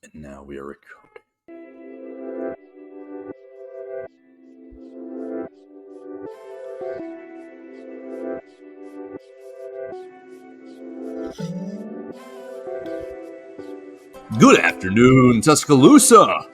And now we are recording. Good afternoon, Tuscaloosa.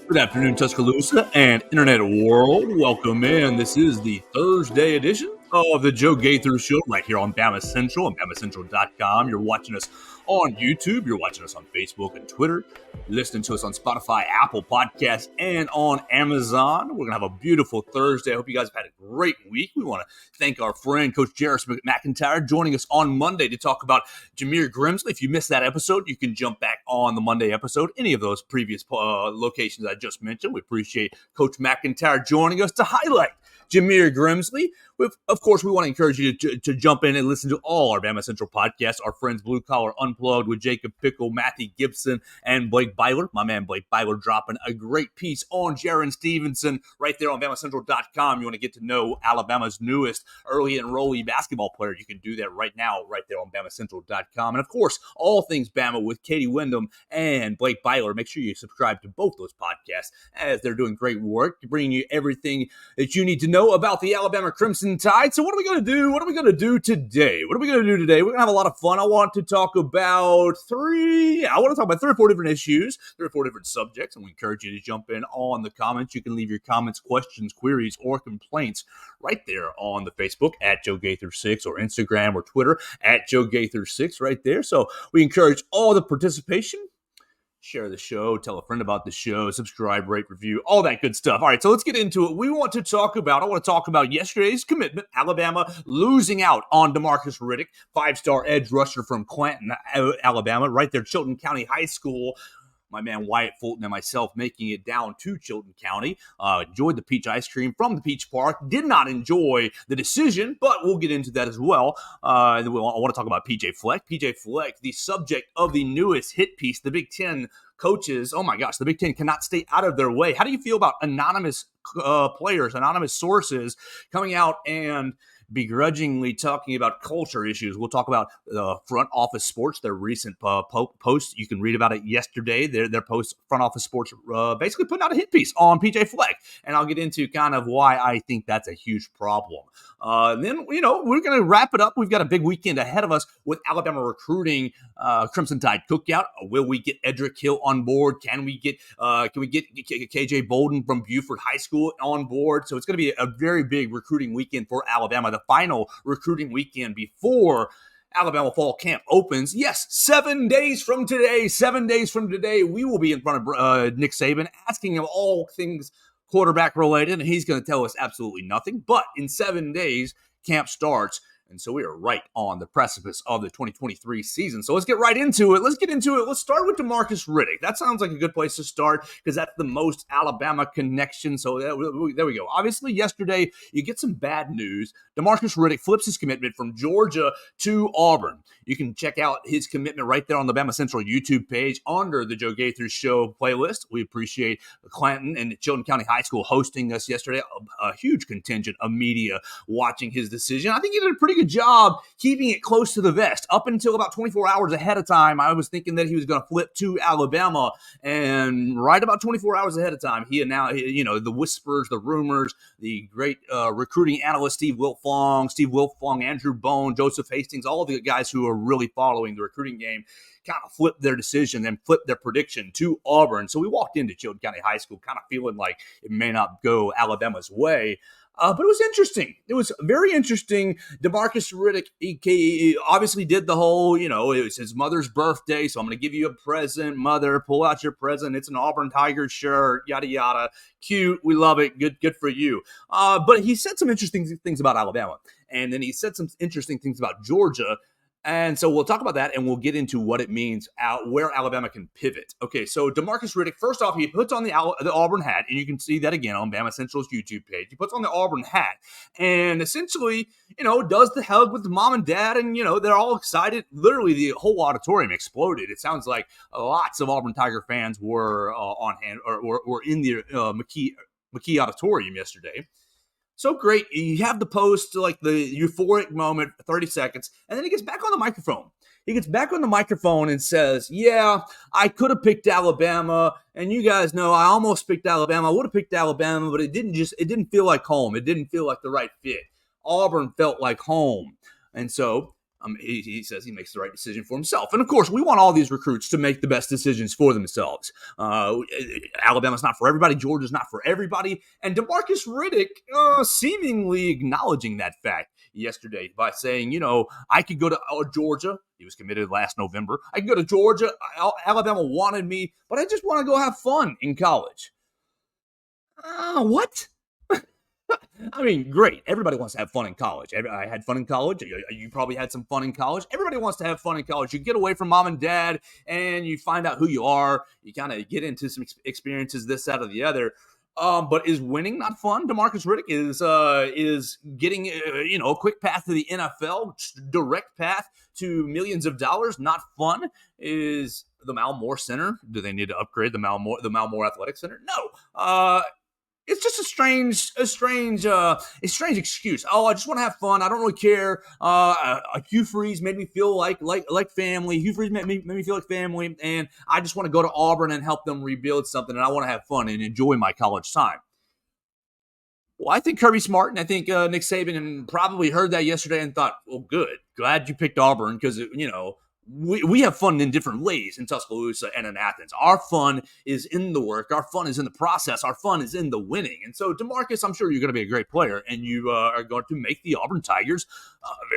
Good afternoon, Tuscaloosa and Internet World. Welcome in. This is the Thursday edition of the Joe Gaither Show right here on BamaCentral and BamaCentral.com. You're watching us on YouTube. You're watching us on Facebook and Twitter. Listening to us on Spotify, Apple Podcasts, and on Amazon. We're going to have a beautiful Thursday. I hope you guys have had a great week. We want to thank our friend, Coach Jarris McIntyre, joining us on Monday to talk about Jameer Grimsley. If you missed that episode, you can jump back on the Monday episode, any of those previous locations I just mentioned. We appreciate Coach McIntyre joining us to highlight Jameer Grimsley. Of course, we want to encourage you to jump in and listen to all our Bama Central podcasts. Our friends Blue Collar Unplugged with Jacob Pickle, Matthew Gibson, and Blake Byler. My man Blake Byler dropping a great piece on Jaron Stevenson right there on BamaCentral.com. You want to get to know Alabama's newest early enrollee basketball player. You can do that right now right there on BamaCentral.com. And of course, all things Bama with Katie Wyndham and Blake Byler. Make sure you subscribe to both those podcasts as they're doing great work, bringing you everything that you need to know about the Alabama Crimson Tide. So what are we going to do? What are we going to do today? We're going to have a lot of fun. I want to talk about three or four different issues, 3 or 4 different subjects, and we encourage you to jump in on the comments. You can leave your comments, questions, queries, or complaints right there on the Facebook at Joe Gaither 6 or Instagram or Twitter at Joe Gaither 6 right there. So we encourage all the participation. Share the show, tell a friend about the show, subscribe, rate, review, all that good stuff. All right, so let's get into it. I want to talk about yesterday's commitment, Alabama losing out on Demarcus Riddick, 5-star edge rusher from Clanton, Alabama, right there, Chilton County High School. My man Wyatt Fulton and myself making it down to Chilton County. Enjoyed the peach ice cream from the Peach Park. Did not enjoy the decision, but we'll get into that as well. I want to talk about PJ Fleck. PJ Fleck, the subject of the newest hit piece, the Big Ten coaches. Oh my gosh, the Big Ten cannot stay out of their way. How do you feel about anonymous players, anonymous sources coming out and begrudgingly talking about culture issues? We'll talk about Front Office Sports, their recent post. You can read about it yesterday. Their post, Front Office Sports, basically putting out a hit piece on PJ Fleck. And I'll get into kind of why I think that's a huge problem. Then, we're going to wrap it up. We've got a big weekend ahead of us with Alabama recruiting Crimson Tide Cookout. Will we get Edric Hill on board? Can we get KJ Bolden from Buford High School on board? So it's going to be a very big recruiting weekend for Alabama. The final recruiting weekend before Alabama fall camp opens. Yes, 7 days from today, we will be in front of Nick Saban, asking him all things quarterback related, and he's going to tell us absolutely nothing. But in 7 days, camp starts. And so we are right on the precipice of the 2023 season. So let's get right into it. Let's start with Demarcus Riddick. That sounds like a good place to start because that's the most Alabama connection. So there we go. Obviously, yesterday, you get some bad news. Demarcus Riddick flips his commitment from Georgia to Auburn. You can check out his commitment right there on the Bama Central YouTube page under the Joe Gaither Show playlist. We appreciate Clanton and Chilton County High School hosting us yesterday. A huge contingent of media watching his decision. I think he did a pretty good job keeping it close to the vest. Up until about 24 hours ahead of time, I was thinking that he was going to flip to Alabama, and right about 24 hours ahead of time, he announced, the whispers, the rumors, the great recruiting analyst Steve Wilfong, Andrew Bone, Joseph Hastings, all the guys who are really following the recruiting game kind of flipped their decision and flipped their prediction to Auburn. So we walked into Chilton County High School kind of feeling like it may not go Alabama's way. But it was interesting. It was very interesting. Demarcus Riddick, he obviously did the whole, it was his mother's birthday, so I'm going to give you a present. Mother, pull out your present. It's an Auburn Tigers shirt, yada, yada. Cute. We love it. Good for you. But he said some interesting things about Alabama. And then he said some interesting things about Georgia. And so we'll talk about that, and we'll get into what it means, where Alabama can pivot. Okay, so Demarcus Riddick, first off, he puts on the Auburn hat, and you can see that again on Bama Central's YouTube page. He puts on the Auburn hat, and essentially, does the hug with mom and dad, and, they're all excited. Literally, the whole auditorium exploded. It sounds like lots of Auburn Tiger fans were on hand or were in the McKee Auditorium yesterday. So great. You have the post, like the euphoric moment, 30 seconds, and then he gets back on the microphone. He gets back on the microphone and says, yeah, I could have picked Alabama. And you guys know I almost picked Alabama. I would have picked Alabama, but it didn't feel like home. It didn't feel like the right fit. Auburn felt like home. And so he says he makes the right decision for himself. And, of course, we want all these recruits to make the best decisions for themselves. Alabama's not for everybody. Georgia's not for everybody. And Demarcus Riddick seemingly acknowledging that fact yesterday by saying, I could go to Georgia. He was committed last November. I could go to Georgia. Alabama wanted me, but I just want to go have fun in college. What? I mean, great. Everybody wants to have fun in college. I had fun in college. You probably had some fun in college. Everybody wants to have fun in college. You get away from mom and dad, and you find out who you are. You kind of get into some experiences, this, that, or the other. But is winning not fun? Demarcus Riddick is getting a quick path to the NFL, direct path to millions of dollars. Not fun. Is the Malmore Center? Do they need to upgrade the Malmore Athletic Center? No. It's just a strange excuse. Oh, I just want to have fun. I don't really care. Hugh Freeze made me feel like family. Hugh Freeze made me feel like family, and I just want to go to Auburn and help them rebuild something, and I want to have fun and enjoy my college time. Well, I think Kirby Smart and I think Nick Saban probably heard that yesterday and thought, well, good. Glad you picked Auburn because, we have fun in different ways in Tuscaloosa and in Athens. Our fun is in the work. Our fun is in the process. Our fun is in the winning. And so, Demarcus, I'm sure you're going to be a great player, and you are going to make the Auburn Tigers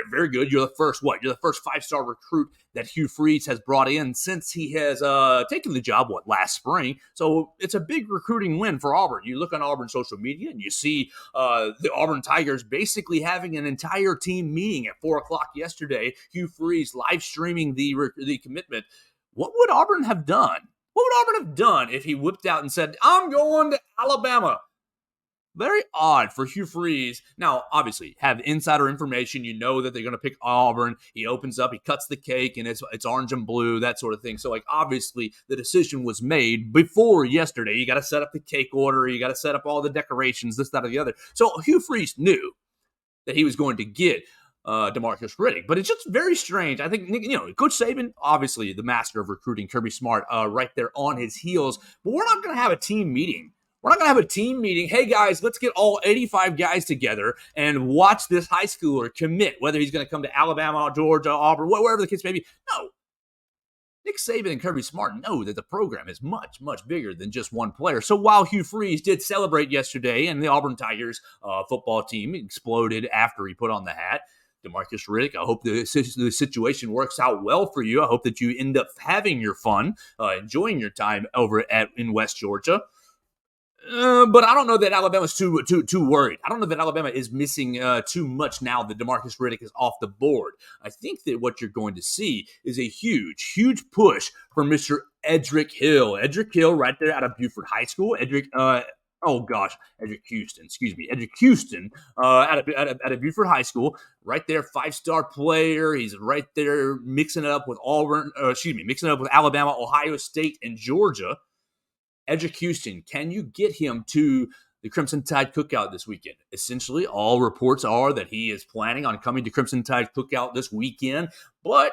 very good. You're the first 5-star recruit that Hugh Freeze has brought in since he has taken the job, last spring. So it's a big recruiting win for Auburn. You look on Auburn social media and you see the Auburn Tigers basically having an entire team meeting at 4 o'clock yesterday. Hugh Freeze live streaming the commitment. What would Auburn have done? What would Auburn have done if he whipped out and said, I'm going to Alabama? Very odd for Hugh Freeze. Now, obviously, have insider information. You know that they're going to pick Auburn. He opens up, he cuts the cake, and it's orange and blue, that sort of thing. So, obviously, the decision was made before yesterday. You got to set up the cake order. You got to set up all the decorations, this, that, or the other. So, Hugh Freeze knew that he was going to get Demarcus Riddick. But it's just very strange. I think, Coach Saban, obviously the master of recruiting, Kirby Smart, right there on his heels. But we're not going to have a team meeting. We're not going to have a team meeting. Hey, guys, let's get all 85 guys together and watch this high schooler commit, whether he's going to come to Alabama, Georgia, Auburn, wherever the case may be. No. Nick Saban and Kirby Smart know that the program is much, much bigger than just one player. So while Hugh Freeze did celebrate yesterday and the Auburn Tigers football team exploded after he put on the hat, Demarcus Riddick, I hope the situation works out well for you. I hope that you end up having your fun, enjoying your time over in West Georgia. But I don't know that Alabama's too worried. I don't know that Alabama is missing too much now that Demarcus Riddick is off the board. I think that what you're going to see is a huge, huge push for Mr. Edric Hill. Edric Hill right there out of Buford High School. Edric Houston out of Buford High School. Right there, 5-star player. He's right there mixing it up with Alabama, Ohio State, and Georgia. Edric Houston, can you get him to the Crimson Tide Cookout this weekend? Essentially, all reports are that he is planning on coming to Crimson Tide Cookout this weekend. But,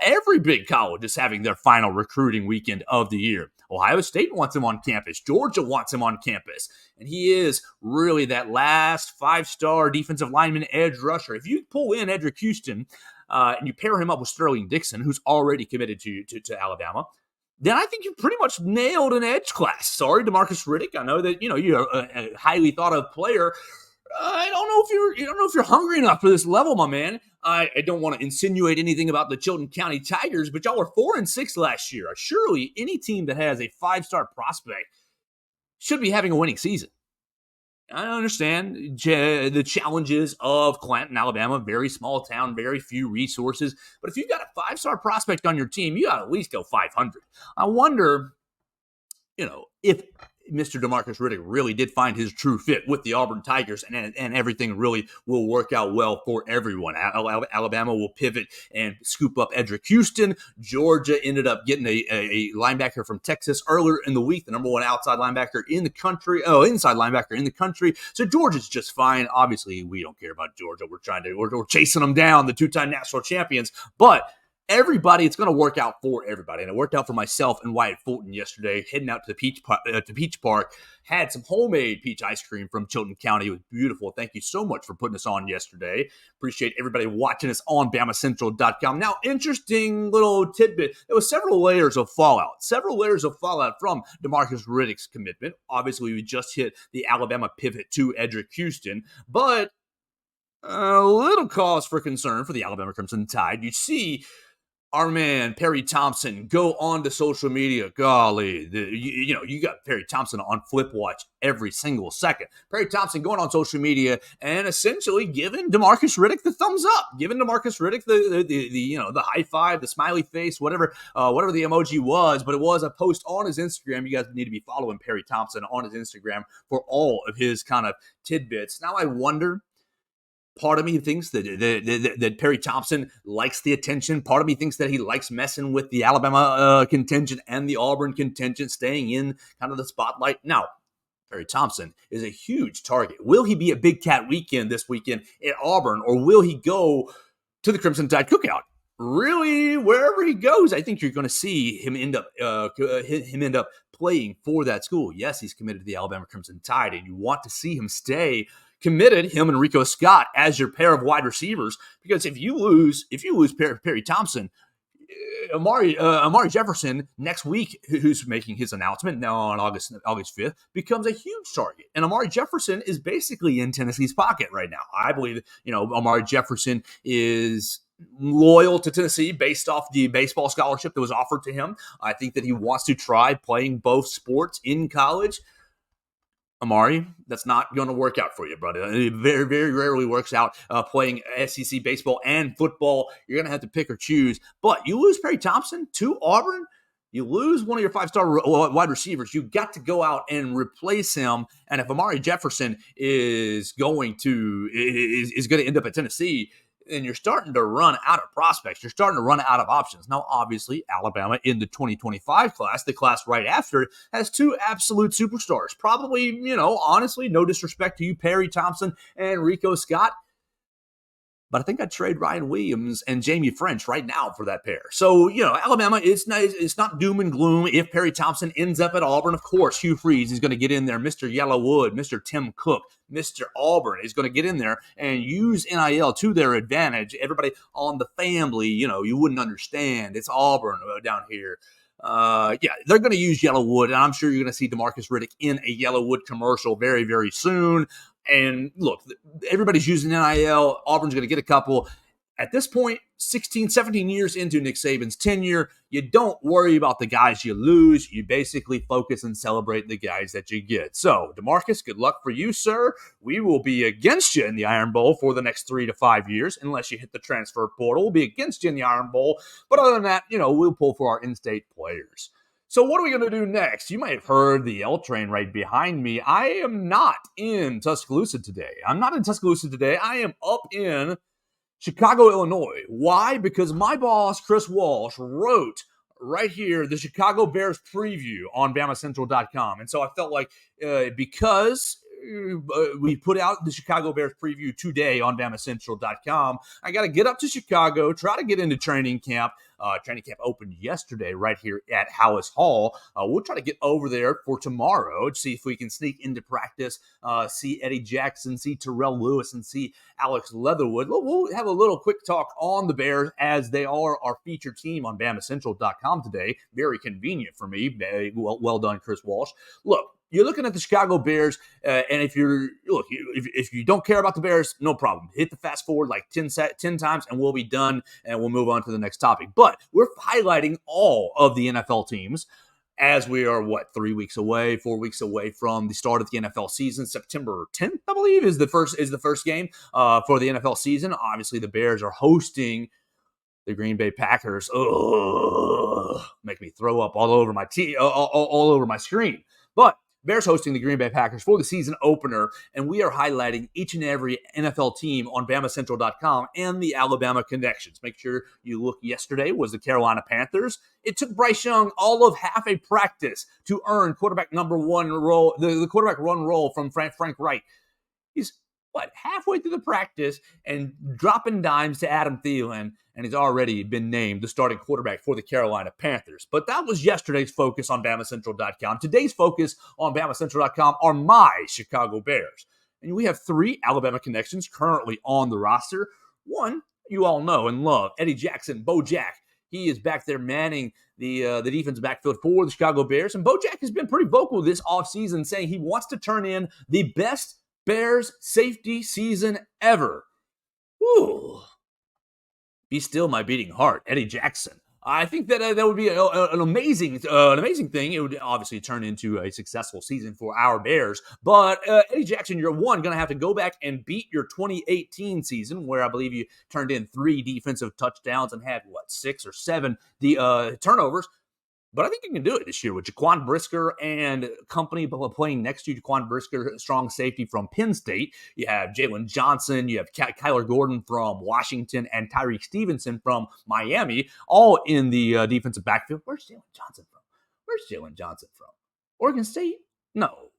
every big college is having their final recruiting weekend of the year. Ohio State wants him on campus. Georgia wants him on campus. And he is really that last 5-star defensive lineman edge rusher. If you pull in Edric Houston and you pair him up with Sterling Dixon, who's already committed to Alabama, then I think you pretty much nailed an edge class. Sorry, Demarcus Riddick. I know that you're a highly thought of player. I don't know if you're hungry enough for this level, my man. I don't want to insinuate anything about the Chilton County Tigers, but y'all were 4-6 last year. Surely any team that has a 5-star prospect should be having a winning season. I understand the challenges of Clanton, Alabama, very small town, very few resources. But if you've got a 5-star prospect on your team, you got to at least go 500. I wonder, if Mr. Demarcus Riddick really did find his true fit with the Auburn Tigers and everything really will work out well for everyone. Alabama will pivot and scoop up Edric Houston. Georgia ended up getting a linebacker from Texas earlier in the week, the number one inside linebacker in the country. So Georgia's just fine. Obviously, we don't care about Georgia. We're chasing them down, the 2-time national champions. But everybody, it's going to work out for everybody. And it worked out for myself and Wyatt Fulton yesterday, heading out to the Peach Park. Had some homemade peach ice cream from Chilton County. It was beautiful. Thank you so much for putting us on yesterday. Appreciate everybody watching us on BamaCentral.com. Now, interesting little tidbit. There was several layers of fallout from Demarcus Riddick's commitment. Obviously, we just hit the Alabama pivot to Edric Houston, but a little cause for concern for the Alabama Crimson Tide. You see our man Perry Thompson go on to social media. Golly, you got Perry Thompson on flip watch every single second. Perry Thompson going on social media and essentially giving Demarcus Riddick the thumbs up, giving Demarcus Riddick the high five, the smiley face, whatever the emoji was. But it was a post on his Instagram. You guys need to be following Perry Thompson on his Instagram for all of his kind of tidbits. Now I wonder. Part of me thinks that Perry Thompson likes the attention. Part of me thinks that he likes messing with the Alabama contingent and the Auburn contingent, staying in kind of the spotlight. Now, Perry Thompson is a huge target. Will he be at Big Cat Weekend this weekend at Auburn, or will he go to the Crimson Tide Cookout? Really, wherever he goes, I think you're going to see him end up playing for that school. Yes, he's committed to the Alabama Crimson Tide, and you want to see him stay committed, him and Rico Scott as your pair of wide receivers, because if you lose Perry Thompson, Amari Jefferson next week, who's making his announcement now on August 5th, becomes a huge target. And Amari Jefferson is basically in Tennessee's pocket right now. I believe, Amari Jefferson is loyal to Tennessee based off the baseball scholarship that was offered to him. I think that he wants to try playing both sports in college. Amari, that's not going to work out for you, brother. It very, very rarely works out playing SEC baseball and football. You're going to have to pick or choose. But you lose Perry Thompson to Auburn, you lose one of your five-star wide receivers. You got to go out and replace him. And if Amari Jefferson is going to end up at Tennessee, and you're starting to run out of prospects. You're starting to run out of options. Now, obviously, Alabama in the 2025 class, the class right after it, has two absolute superstars. Probably, honestly, no disrespect to you, Perry Thompson and Rico Scott. But I think I'd trade Ryan Williams and Jamie French right now for that pair. So, Alabama, it's not doom and gloom. If Perry Thompson ends up at Auburn, of course, Hugh Freeze is going to get in there. Mr. Yellowwood, Mr. Tim Cook, Mr. Auburn is going to get in there and use NIL to their advantage. Everybody on the family, you wouldn't understand. It's Auburn down here. They're going to use Yellowwood, and I'm sure you're going to see Demarcus Riddick in a Yellowwood commercial very, very soon. And look, everybody's using NIL. Auburn's going to get a couple. At this point, 16, 17 years into Nick Saban's tenure, you don't worry about the guys you lose. You basically focus and celebrate the guys that you get. So, Demarcus, good luck for you, sir. We will be against you in the Iron Bowl for the next 3 to 5 years, unless you hit the transfer portal. We'll be against you in the Iron Bowl. But other than that, we'll pull for our in-state players. So what are we going to do next? You might have heard the L train right behind me. I am not in Tuscaloosa today. I am up in Chicago, Illinois. Why? Because my boss, Chris Walsh, wrote right here the Chicago Bears preview on BamaCentral.com. And so I felt like because we put out the Chicago Bears preview today on BamaCentral.com, I got to get up to Chicago, try to get into training camp. Training camp opened yesterday right here at Hallis Hall. We'll try to get over there for tomorrow to see if we can sneak into practice, see Eddie Jackson, see Terrell Lewis, and see Alex Leatherwood. We'll have a little quick talk on the Bears as they are our featured team on BamaCentral.com today. Very convenient for me. Well done, Chris Walsh. Look, you're looking at the Chicago Bears, and if you don't care about the Bears, no problem. Hit the fast forward like 10 times, and we'll be done, and we'll move on to the next topic. But we're highlighting all of the NFL teams as we are, 4 weeks away from the start of the NFL season. September 10th, I believe, is the first game for the NFL season. Obviously, the Bears are hosting the Green Bay Packers. Make me throw up all over my screen. But Bears hosting the Green Bay Packers for the season opener, and we are highlighting each and every NFL team on BamaCentral.com and the Alabama connections. Make sure you look. Yesterday was the Carolina Panthers. It took Bryce Young all of half a practice to earn quarterback number one role, the quarterback run role from Frank Reich. He's halfway through the practice and dropping dimes to Adam Thielen, and he's already been named the starting quarterback for the Carolina Panthers. But that was yesterday's focus on BamaCentral.com. Today's focus on BamaCentral.com are my Chicago Bears. And we have 3 Alabama connections currently on the roster. One, you all know and love, Eddie Jackson, Bo Jack. He is back there manning the defensive backfield for the Chicago Bears. And Bo Jack has been pretty vocal this offseason saying he wants to turn in the best Bears safety season ever. Whew. Be still my beating heart, Eddie Jackson. I think that that would be an amazing thing. It would obviously turn into a successful season for our Bears. But Eddie Jackson, you're going to have to go back and beat your 2018 season, where I believe you turned in 3 defensive touchdowns and had 6 or 7 turnovers. But I think you can do it this year with Jaquan Brisker and company playing next to you. Jaquan Brisker, strong safety from Penn State. You have Jalen Johnson. You have Kyler Gordon from Washington and Tyreek Stevenson from Miami, all in the defensive backfield. Where's Jalen Johnson from? Oregon State? No.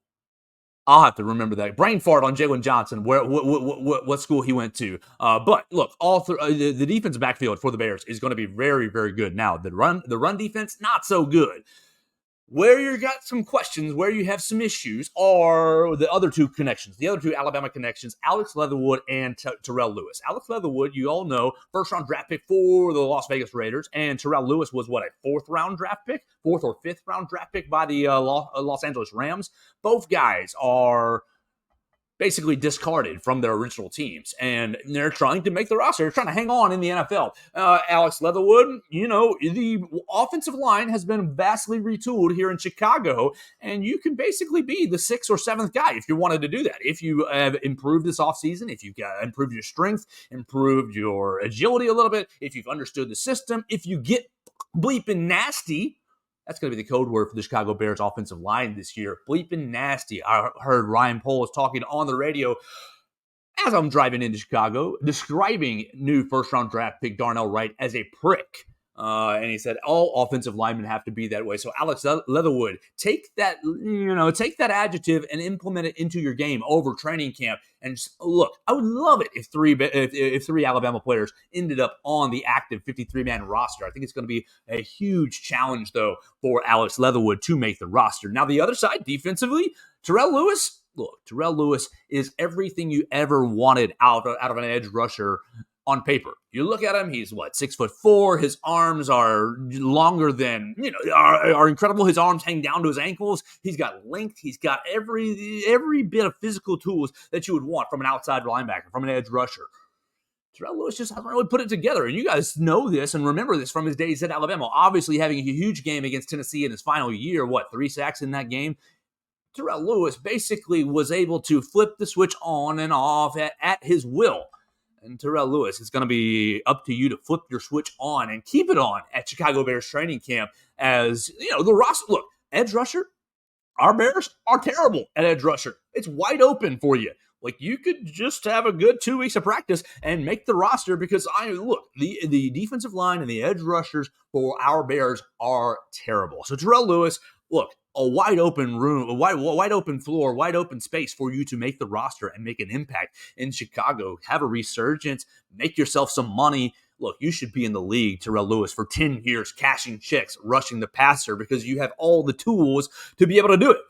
I'll have to remember that. Brain fart on Jalen Johnson, what school he went to. But look, the defensive backfield for the Bears is going to be very, very good. Now, the run defense, not so good. Where you got some questions, where you have some issues, are the other 2 connections, the other 2 Alabama connections, Alex Leatherwood and Terrell Lewis. Alex Leatherwood, you all know, first-round draft pick for the Las Vegas Raiders, and Terrell Lewis was, a 4th-round draft pick? 4th or 5th-round draft pick by the Los Angeles Rams. Both guys are basically discarded from their original teams, and they're trying to make the roster. They're trying to hang on in the NFL. Alex Leatherwood, the offensive line has been vastly retooled here in Chicago, and you can basically be the 6th or 7th guy if you wanted to do that. If you have improved this offseason, if you've improved your strength, improved your agility a little bit, if you've understood the system, if you get bleeping nasty. That's going to be the code word for the Chicago Bears offensive line this year. Bleeping nasty. I heard Ryan Poles talking on the radio as I'm driving into Chicago, describing new first-round draft pick Darnell Wright as a prick. And he said all offensive linemen have to be that way. So Alex Leatherwood, take that adjective and implement it into your game over training camp. And look, I would love it if 3 Alabama players ended up on the active 53-man roster. I think it's going to be a huge challenge, though, for Alex Leatherwood to make the roster. Now, the other side, defensively, Terrell Lewis. Look, Terrell Lewis is everything you ever wanted out of an edge rusher on paper. You look at him, he's 6'4". His arms are longer than, are incredible. His arms hang down to his ankles. He's got length. He's got every bit of physical tools that you would want from an outside linebacker, from an edge rusher. Terrell Lewis just hasn't really put it together. And you guys know this and remember this from his days at Alabama. Obviously having a huge game against Tennessee in his final year, 3 sacks in that game. Terrell Lewis basically was able to flip the switch on and off at his will. And Terrell Lewis, it's going to be up to you to flip your switch on and keep it on at Chicago Bears training camp. As the roster, look, edge rusher, our Bears are terrible at edge rusher. It's wide open for you. You could just have a good 2 weeks of practice and make the roster because the defensive line and the edge rushers for our Bears are terrible. So Terrell Lewis, look, a wide open room, a wide open floor, wide open space for you to make the roster and make an impact in Chicago. Have a resurgence, make yourself some money. Look, you should be in the league, Terrell Lewis, for 10 years, cashing checks, rushing the passer, because you have all the tools to be able to do it.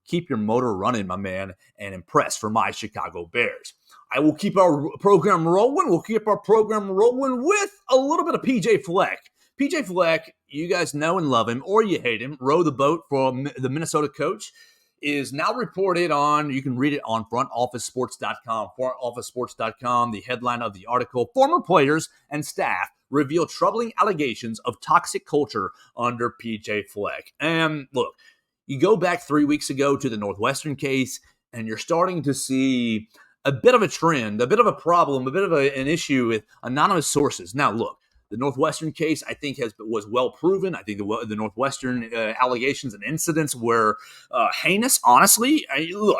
Keep your motor running, my man, and impress for my Chicago Bears. I will keep our program rolling. We'll keep our program rolling with a little bit of PJ Fleck. PJ Fleck, you guys know and love him, or you hate him, row the boat from the Minnesota coach, is now reported on, you can read it on frontofficesports.com. Frontofficesports.com, the headline of the article, former players and staff reveal troubling allegations of toxic culture under PJ Fleck. And look, you go back 3 weeks ago to the Northwestern case, and you're starting to see a bit of a trend, a bit of a problem, a bit of an issue with anonymous sources. Now, look, the Northwestern case, I think, was well proven. I think the Northwestern allegations and incidents were heinous. Honestly, you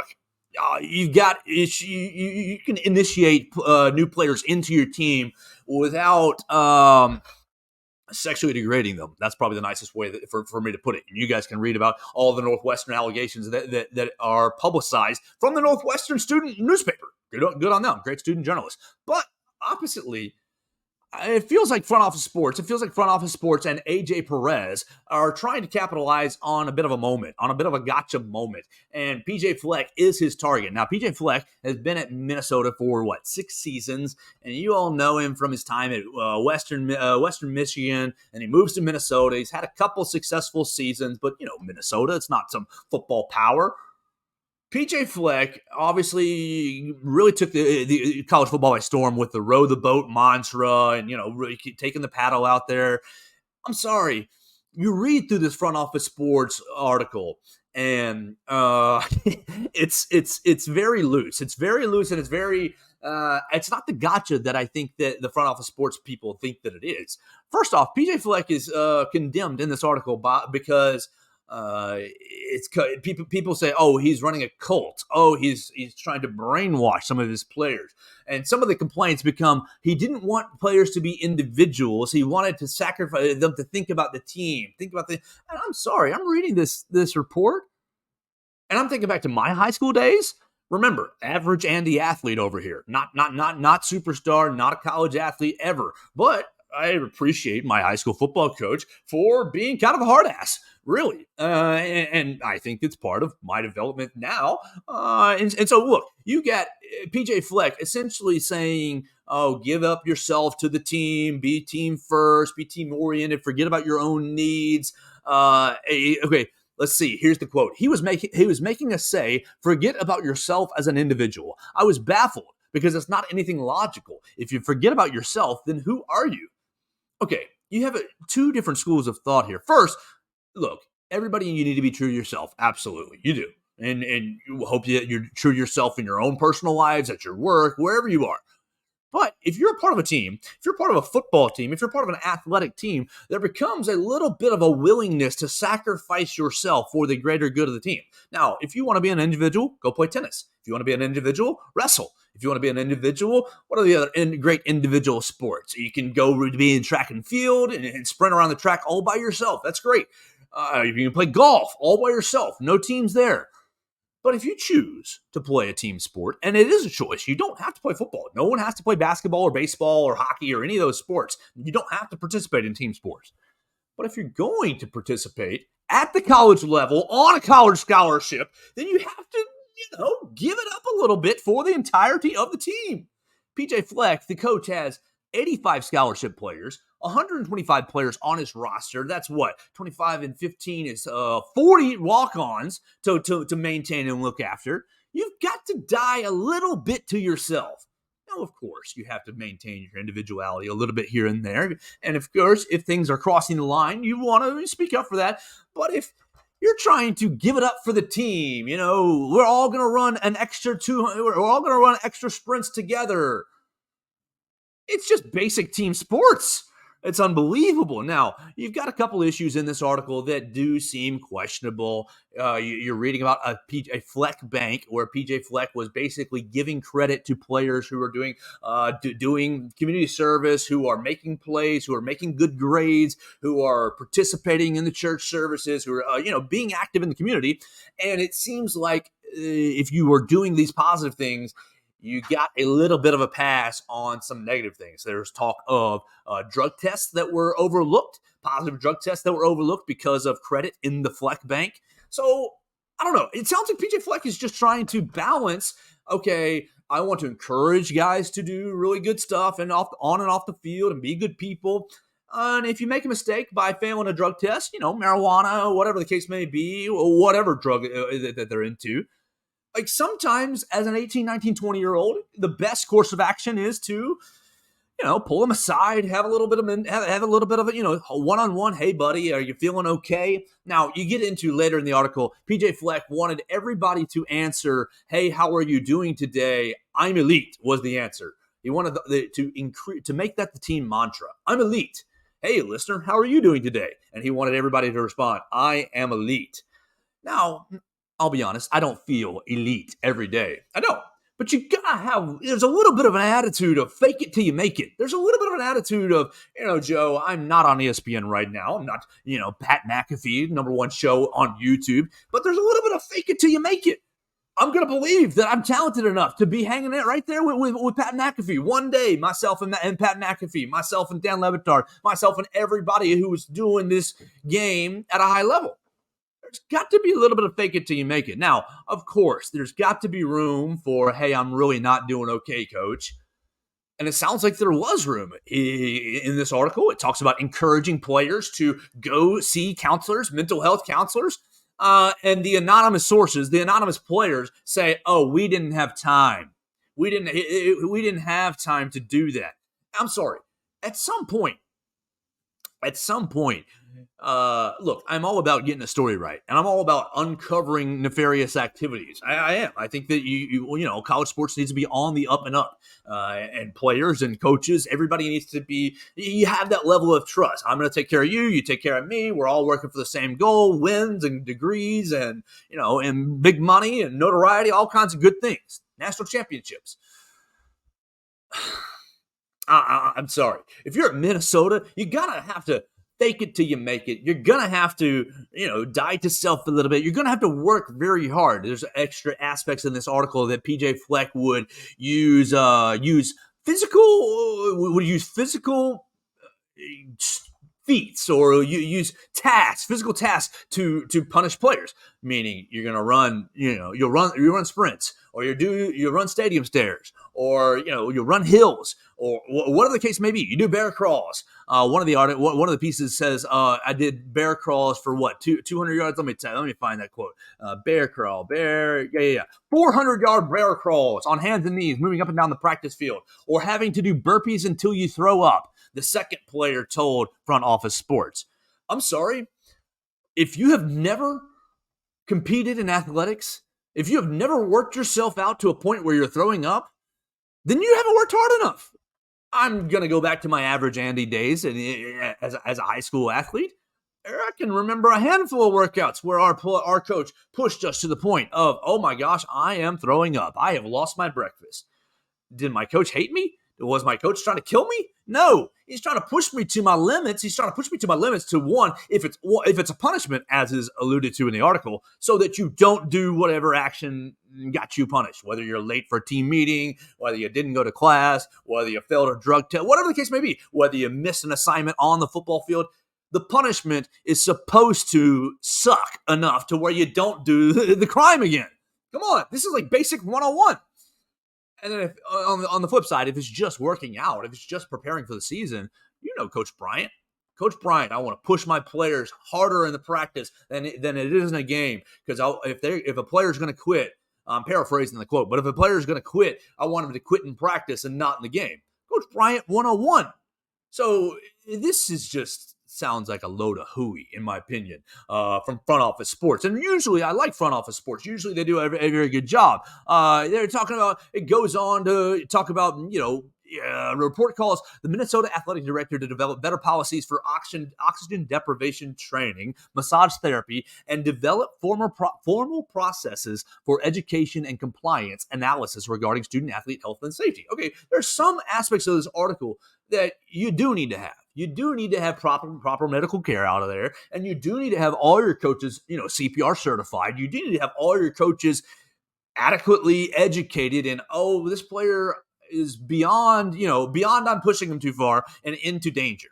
can initiate new players into your team without sexually degrading them. That's probably the nicest way for me to put it. And you guys can read about all the Northwestern allegations that are publicized from the Northwestern student newspaper. Good on them. Great student journalists. But oppositely, it feels like front office sports. It feels like front office sports and AJ Perez are trying to capitalize on a bit of a moment, on a bit of a gotcha moment. And PJ Fleck is his target. Now, PJ Fleck has been at Minnesota for 6 seasons, and you all know him from his time at Western Michigan, and he moves to Minnesota. He's had a couple successful seasons, but Minnesota, it's not some football power. PJ Fleck obviously really took the college football by storm with the row the boat mantra and, really taking the paddle out there. I'm sorry. You read through this front office sports article and it's very loose. It's very loose and it's very it's not the gotcha that I think that the front office sports people think that it is. First off, PJ Fleck is condemned in this article because it's people say, oh, he's running a cult. Oh, he's trying to brainwash some of his players. And some of the complaints become he didn't want players to be individuals. He wanted to sacrifice them to think about the team, And I'm sorry, I'm reading this report, and I'm thinking back to my high school days. Remember, average Andy athlete over here, not superstar, not a college athlete ever, but I appreciate my high school football coach for being kind of a hard ass, really. And I think it's part of my development now. And so, look, you got PJ Fleck essentially saying, oh, give up yourself to the team, be team first, be team oriented, forget about your own needs. Okay, let's see. Here's the quote. He was making us say, forget about yourself as an individual. I was baffled because it's not anything logical. If you forget about yourself, then who are you? Okay, you have two different schools of thought here. First, look, everybody, you need to be true to yourself. Absolutely, you do. And you hope that you're true to yourself in your own personal lives, at your work, wherever you are. But if you're a part of a team, if you're part of a football team, if you're part of an athletic team, there becomes a little bit of a willingness to sacrifice yourself for the greater good of the team. Now, if you want to be an individual, go play tennis. If you want to be an individual, wrestle. If you want to be an individual, what are the other great individual sports? You can go to be in track and field and sprint around the track all by yourself. That's great. You can play golf all by yourself. No teams there. But if you choose to play a team sport, and it is a choice, you don't have to play football. No one has to play basketball or baseball or hockey or any of those sports. You don't have to participate in team sports. But if you're going to participate at the college level on a college scholarship, then you have to, give it up a little bit for the entirety of the team. PJ Fleck, the coach, has 85 scholarship players, 125 players on his roster. That's what? 25 and 15 is 40 walk-ons to maintain and look after. You've got to die a little bit to yourself. Now, of course, you have to maintain your individuality a little bit here and there. And of course, if things are crossing the line, you want to speak up for that. But if you're trying to give it up for the team, we're all going to run an extra 200, we're all going to run extra sprints together. It's just basic team sports. It's unbelievable. Now, you've got a couple issues in this article that do seem questionable. You're reading about a Fleck bank where PJ Fleck was basically giving credit to players who are doing community service, who are making plays, who are making good grades, who are participating in the church services, who are being active in the community. And it seems like if you were doing these positive things, you got a little bit of a pass on some negative things. There's talk of drug tests that were overlooked, positive drug tests that were overlooked because of credit in the Fleck bank. So, I don't know. It sounds like PJ Fleck is just trying to balance, okay, I want to encourage guys to do really good stuff and on and off the field and be good people. And if you make a mistake by failing a drug test, marijuana, whatever the case may be, or whatever drug that they're into, like sometimes as an 18, 19, 20-year-old, the best course of action is to, pull them aside, have a little bit of a one-on-one. Hey, buddy, are you feeling okay? Now, you get into later in the article, PJ Fleck wanted everybody to answer, hey, how are you doing today? I'm elite was the answer. He wanted to make that the team mantra. I'm elite. Hey, listener, how are you doing today? And he wanted everybody to respond, I am elite. Now, I'll be honest, I don't feel elite every day. I don't. But you gotta there's a little bit of an attitude of fake it till you make it. There's a little bit of an attitude of, Joe, I'm not on ESPN right now. I'm not, Pat McAfee, #1 show on YouTube. But there's a little bit of fake it till you make it. I'm going to believe that I'm talented enough to be hanging out right there with Pat McAfee. One day, myself and Pat McAfee, myself and Dan Levitard, myself and everybody who was doing this game at a high level. There's got to be a little bit of fake it till you make it. Now, of course, there's got to be room for, hey, I'm really not doing okay, coach. And it sounds like there was room in this article. It talks about encouraging players to go see counselors, mental health counselors. And the anonymous sources, the anonymous players say, "Oh, we didn't have time. We didn't have time to do that." I'm sorry. At some point, look, I'm all about getting a story right, and I'm all about uncovering nefarious activities. I am. I think that college sports needs to be on the up and up, and players and coaches, everybody needs to be. You have that level of trust. I'm going to take care of you. You take care of me. We're all working for the same goal: wins and degrees, and and big money and notoriety, all kinds of good things, national championships. I'm sorry. If you're at Minnesota, you gotta have to fake it till you make it. You're gonna have to, die to self a little bit. You're gonna have to work very hard. There's extra aspects in this article that PJ Fleck would use physical feats, or you use physical tasks to punish players. Meaning you're gonna run, you'll run sprints, or you run stadium stairs, or you run hills, or whatever the case may be. You do bear crawls. One of the pieces says, I did bear crawls for 200 yards. Let me find that quote. Bear crawl, 400-yard bear crawls on hands and knees, moving up and down the practice field, or having to do burpees until you throw up. The second player told Front Office Sports. I'm sorry, if you have never competed in athletics, if you have never worked yourself out to a point where you're throwing up, then you haven't worked hard enough. I'm going to go back to my average Andy days as a high school athlete. I can remember a handful of workouts where our coach pushed us to the point of, oh my gosh, I am throwing up. I have lost my breakfast. Did my coach hate me? Was my coach trying to kill me? No, he's trying to push me to my limits. He's trying to push me to my limits to one, if it's a punishment, as is alluded to in the article, so that you don't do whatever action got you punished, whether you're late for a team meeting, whether you didn't go to class, whether you failed a drug test, whatever the case may be, whether you missed an assignment on the football field. The punishment is supposed to suck enough to where you don't do the crime again. Come on, this is like basic 101. And then on the flip side, if it's just working out, if it's just preparing for the season, Coach Bryant. Coach Bryant, I want to push my players harder in the practice than it is in a game. Because if a player is going to quit, I'm paraphrasing the quote, but if a player is going to quit, I want him to quit in practice and not in the game. Coach Bryant 101. So this is just sounds like a load of hooey, in my opinion, from Front Office Sports. And usually I like Front Office Sports. Usually they do a very good job. They're talking about, it goes on to talk about, a report calls the Minnesota athletic director to develop better policies for oxygen deprivation training, massage therapy, and develop formal processes for education and compliance analysis regarding student-athlete health and safety. Okay, there's some aspects of this article that you do need to have. You do need to have proper medical care out of there, and you do need to have all your coaches, CPR certified. You do need to have all your coaches adequately educated in, this player is beyond I'm pushing him too far and into danger.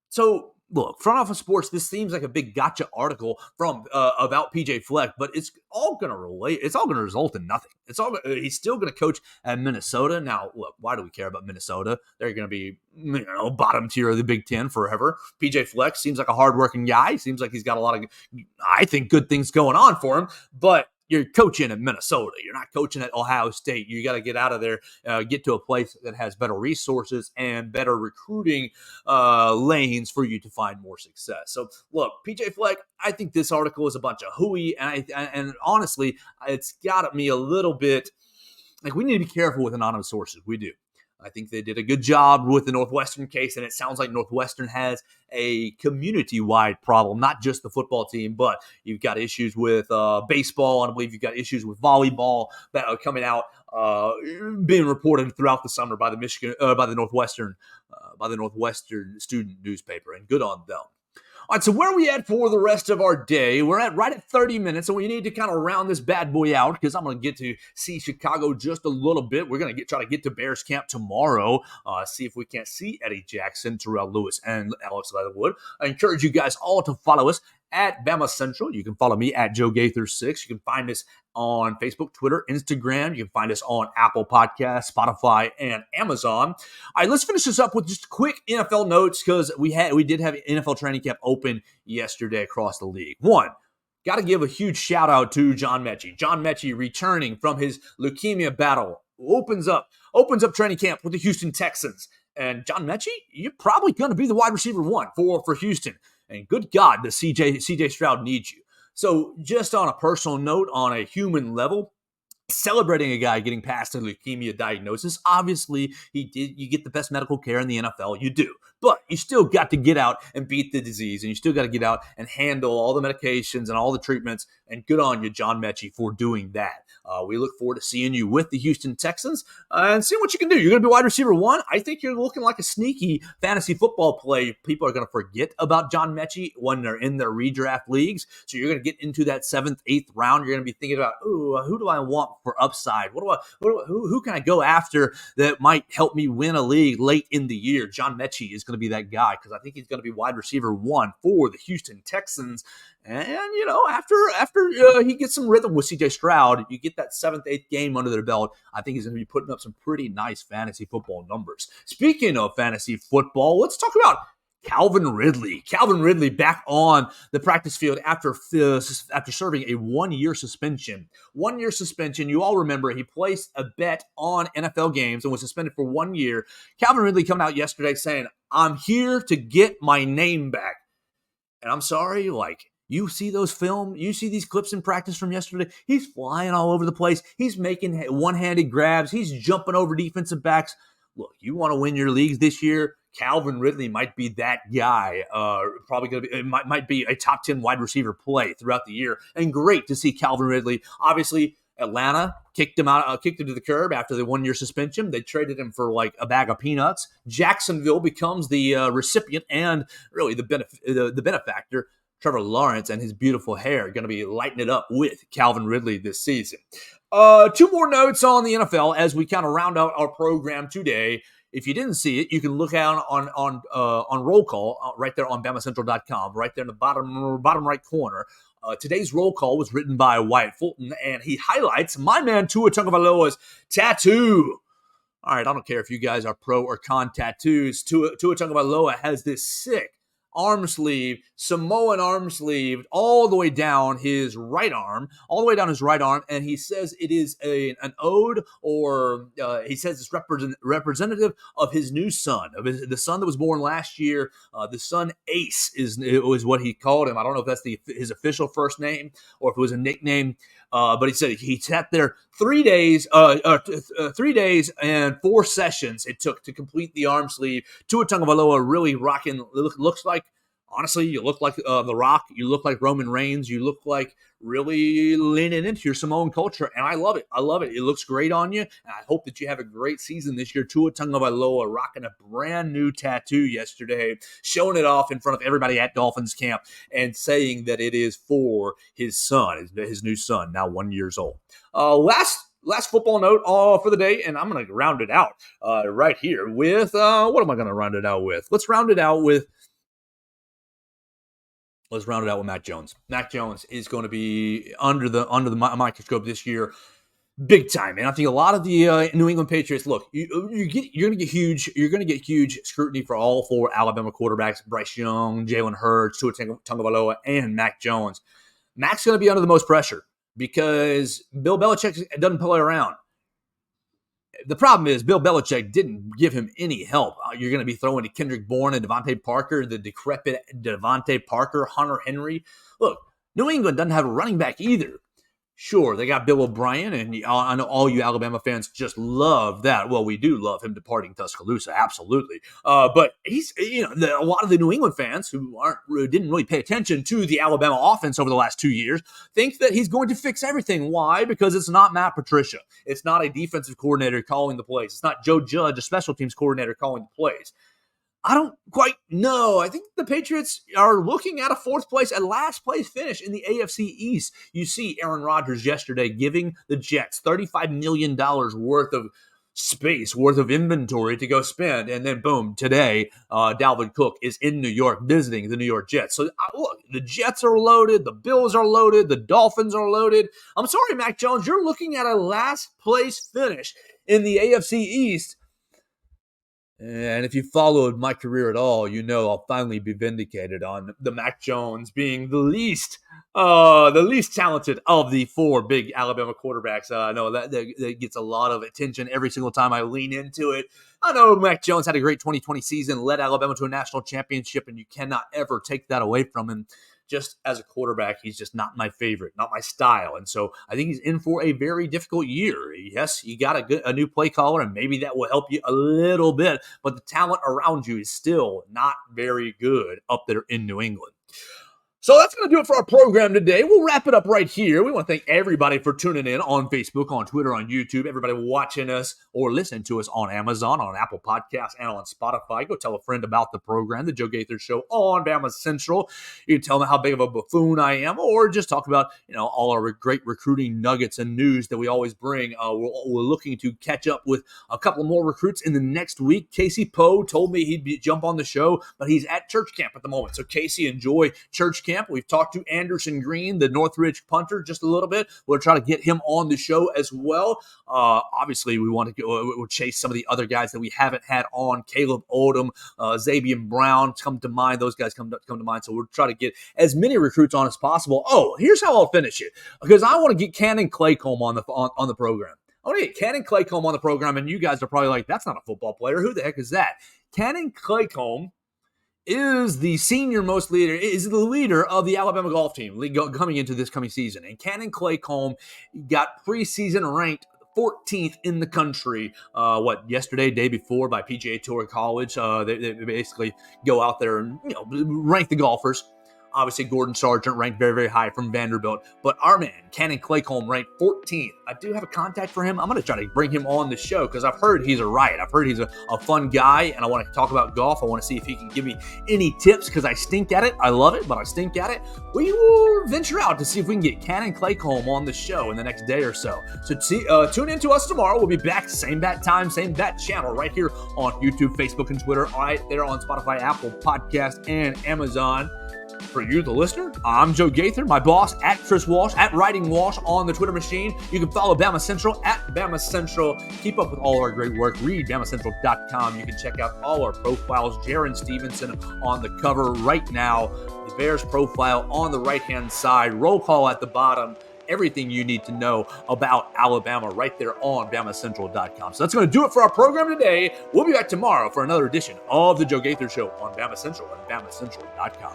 So look, Front Office Sports, this seems like a big gotcha article from about PJ Fleck, but it's all going to result in nothing. He's still going to coach at Minnesota. Now, look, why do we care about Minnesota? They're going to be, bottom tier of the Big Ten forever. PJ Fleck seems like a hardworking guy. Seems like he's got a lot of, I think, good things going on for him, but you're coaching at Minnesota. You're not coaching at Ohio State. You got to get out of there, get to a place that has better resources and better recruiting lanes for you to find more success. So, look, PJ Fleck, I think this article is a bunch of hooey, and honestly, it's got me a little bit like we need to be careful with anonymous sources. We do. I think they did a good job with the Northwestern case, and it sounds like Northwestern has a community-wide problem, not just the football team, but you've got issues with baseball, and I believe you've got issues with volleyball that are coming out, being reported throughout the summer by the Northwestern student newspaper, and good on them. All right, so where are we at for the rest of our day? We're at right at 30 minutes, and we need to kind of round this bad boy out because I'm going to get to see Chicago just a little bit. We're going to try to get to Bears camp tomorrow, see if we can't see Eddie Jackson, Terrell Lewis, and Alex Leatherwood. I encourage you guys all to follow us at BamaCentral. You can follow me at Joe Gaither6. You can find us on Facebook, Twitter, Instagram. You can find us on Apple Podcasts, Spotify, and Amazon. All right, let's finish this up with just quick NFL notes because we did have NFL training camp open yesterday across the league. One, got to give a huge shout out to John Mechie. John Mechie returning from his leukemia battle opens up training camp with the Houston Texans. And John Mechie, you're probably going to be the wide receiver one for Houston. And good God, the CJ Stroud needs you. So just on a personal note, on a human level, celebrating a guy getting past a leukemia diagnosis. Obviously, you get the best medical care in the NFL. You do. But you still got to get out and beat the disease, and you still got to get out and handle all the medications and all the treatments. And good on you, John Mechie, for doing that. We look forward to seeing you with the Houston Texans and seeing what you can do. You're going to be wide receiver one. I think you're looking like a sneaky fantasy football play. People are going to forget about John Mechie when they're in their redraft leagues. So you're going to get into that 7th, 8th round. You're going to be thinking about, who do I want for upside? Who can I go after that might help me win a league late in the year? John Mechie is going to be that guy because I think he's going to be wide receiver one for the Houston Texans. And, after he gets some rhythm with CJ Stroud, you get that 7th, 8th game under their belt, I think he's going to be putting up some pretty nice fantasy football numbers. Speaking of fantasy football, let's talk about Calvin Ridley. Calvin Ridley back on the practice field after serving a 1-year suspension. 1-year suspension. You all remember he placed a bet on NFL games and was suspended for 1 year. Calvin Ridley coming out yesterday saying, I'm here to get my name back. And I'm sorry, you see those you see these clips in practice from yesterday. He's flying all over the place. He's making one-handed grabs. He's jumping over defensive backs. Look, you want to win your leagues this year, Calvin Ridley might be that guy. Probably going to be, it might be a top 10 wide receiver play throughout the year. And great to see Calvin Ridley. Obviously, Atlanta kicked him to the curb after the 1-year suspension. They traded him for like a bag of peanuts. Jacksonville becomes the recipient and really the benefactor. Trevor Lawrence and his beautiful hair are going to be lighting it up with Calvin Ridley this season. 2 more notes on the NFL as we kind of round out our program today. If you didn't see it, you can look out on roll call right there on BamaCentral.com, right there in the bottom right corner. Today's roll call was written by Wyatt Fulton, and he highlights my man Tua Tagovailoa's tattoo. All right, I don't care if you guys are pro or con tattoos. Tua Tagovailoa has this sick arm sleeve, Samoan arm sleeve, all the way down his right arm, and he says it is an ode, or he says it's representative of his new son, the son that was born last year. The son Ace is what he called him. I don't know if that's his official first name or if it was a nickname. But he said he sat there 3 days, 3 days and 4 sessions it took to complete the arm sleeve. Tua Tagovailoa really rocking. Looks like, honestly, you look like The Rock. You look like Roman Reigns. You look like really leaning into your Samoan culture, and I love it. It looks great on you, and I hope that you have a great season this year. Tua Tagovailoa rocking a brand new tattoo yesterday, showing it off in front of everybody at Dolphins camp, and saying that it is for his son, his new son, now 1 year old. Last football note for the day, and I'm going to round it out right here with, what am I going to round it out with? Let's round it out with Mac Jones. Mac Jones is going to be under the microscope this year, big time. And I think a lot of the New England Patriots, look, you're going to get huge scrutiny for all 4 Alabama quarterbacks: Bryce Young, Jalen Hurts, Tua Tagovailoa, and Mac Jones. Mac's going to be under the most pressure because Bill Belichick doesn't play around. The problem is Bill Belichick didn't give him any help. You're going to be throwing to Kendrick Bourne and Devontae Parker, the decrepit Devontae Parker, Hunter Henry. Look, New England doesn't have a running back either. Sure, they got Bill O'Brien, and I know all you Alabama fans just love that. Well, we do love him departing Tuscaloosa, absolutely. But he's, a lot of the New England fans who didn't really pay attention to the Alabama offense over the last 2 years think that he's going to fix everything. Why? Because it's not Matt Patricia. It's not a defensive coordinator calling the plays. It's not Joe Judge, a special teams coordinator, calling the plays. I don't quite know. I think the Patriots are looking at a last place finish in the AFC East. You see Aaron Rodgers yesterday giving the Jets $35 million worth of space, worth of inventory to go spend. And then boom, today, Dalvin Cook is in New York visiting the New York Jets. So look, the Jets are loaded. The Bills are loaded. The Dolphins are loaded. I'm sorry, Mac Jones, you're looking at a last place finish in the AFC East. And if you followed my career at all, you know I'll finally be vindicated on the Mac Jones being the least talented of the four big Alabama quarterbacks. I know that gets a lot of attention every single time I lean into it. I know Mac Jones had a great 2020 season, led Alabama to a national championship, and you cannot ever take that away from him. Just as a quarterback, he's just not my favorite, not my style. And so I think he's in for a very difficult year. Yes, you got a new play caller, and maybe that will help you a little bit, but the talent around you is still not very good up there in New England. So that's going to do it for our program today. We'll wrap it up right here. We want to thank everybody for tuning in on Facebook, on Twitter, on YouTube, everybody watching us or listening to us on Amazon, on Apple Podcasts, and on Spotify. Go tell a friend about the program, The Joe Gaither Show on BamaCentral. You can tell them how big of a buffoon I am, or just talk about all our great recruiting nuggets and news that we always bring. We're looking to catch up with a couple more recruits in the next week. Casey Poe told me he'd jump on the show, but he's at church camp at the moment. So Casey, enjoy church camp. We've talked to Anderson Green, the Northridge punter, just a little bit. We'll try to get him on the show as well. Obviously, we want to we'll chase some of the other guys that we haven't had on. Caleb Oldham, Zabian Brown come to mind. Those guys come to mind. So we'll try to get as many recruits on as possible. Oh, here's how I'll finish it, because I want to get Cannon Claycomb on the program. I want to get Cannon Claycomb on the program, and you guys are probably like, that's not a football player. Who the heck is that? Cannon Claycomb is the is the leader of the Alabama golf team coming into this coming season. And Cannon Claycomb got preseason ranked 14th in the country, day before by PGA Tour College. They basically go out there and rank the golfers. Obviously, Gordon Sargent ranked very, very high from Vanderbilt. But our man, Cannon Claycomb, ranked 14th. I do have a contact for him. I'm going to try to bring him on the show because I've heard he's a riot. I've heard he's a fun guy, and I want to talk about golf. I want to see if he can give me any tips because I stink at it. I love it, but I stink at it. We will venture out to see if we can get Cannon Claycomb on the show in the next day or so. So tune in to us tomorrow. We'll be back, same bat time, same bat channel, right here on YouTube, Facebook, and Twitter, right there on Spotify, Apple Podcasts, and Amazon. For you, the listener, I'm Joe Gaither. My boss, at Chris Walsh, at Writing Walsh on the Twitter machine. You can follow BamaCentral, at BamaCentral. Keep up with all our great work. Read BamaCentral.com. You can check out all our profiles. Jaron Stevenson on the cover right now. The Bears profile on the right-hand side. Roll call at the bottom. Everything you need to know about Alabama right there on BamaCentral.com. So that's going to do it for our program today. We'll be back tomorrow for another edition of The Joe Gaither Show on BamaCentral and BamaCentral.com.